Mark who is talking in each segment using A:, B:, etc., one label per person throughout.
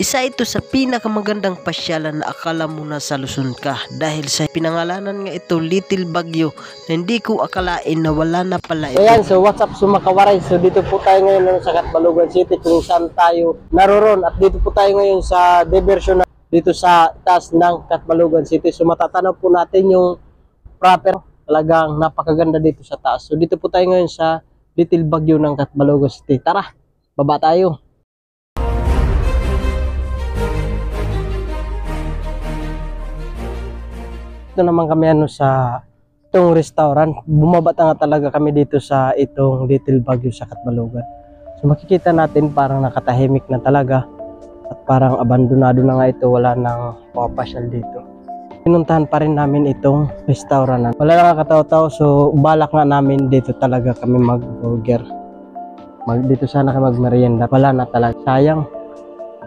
A: Isa ito sa pinakamagandang pasyalan na akala mo na sa Luzon ka dahil sa pinangalanan nga ito Little Baguio na hindi ko akalain na wala na pala ito.
B: Ayan, so what's up sumakawaray? So dito po tayo ngayon sa Catbalogan City kung saan tayo naroon at dito po tayo ngayon sa diversion dito sa taas ng Catbalogan City. So matatanaw po natin yung proper, talagang napakaganda dito sa taas. So dito po tayo ngayon sa Little Baguio ng Catbalogan City. Tara, baba tayo. Ito naman kami sa itong restaurant. Bumaba nga talaga kami dito sa itong Little Baguio sa Catbalogan. So makikita natin parang nakatahimik na talaga at parang abandonado na nga ito, wala nang papasyal dito. Pinuntahan pa rin namin itong restaurant. Wala lang kataw-taw, so balak nga namin dito talaga kami mag-burger. Dito sana kami mag-merienda. Wala na talaga. Sayang.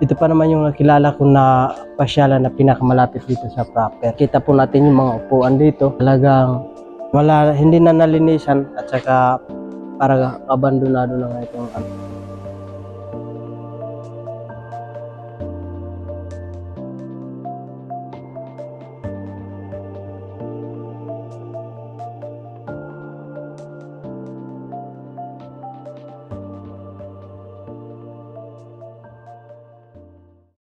B: Ito pa naman yung nakilala ko na pasyalan na pinakamalapit dito sa proper. Kita po natin yung mga upuan dito. Talagang hindi na nalinisan at saka parang abandonado na nga itong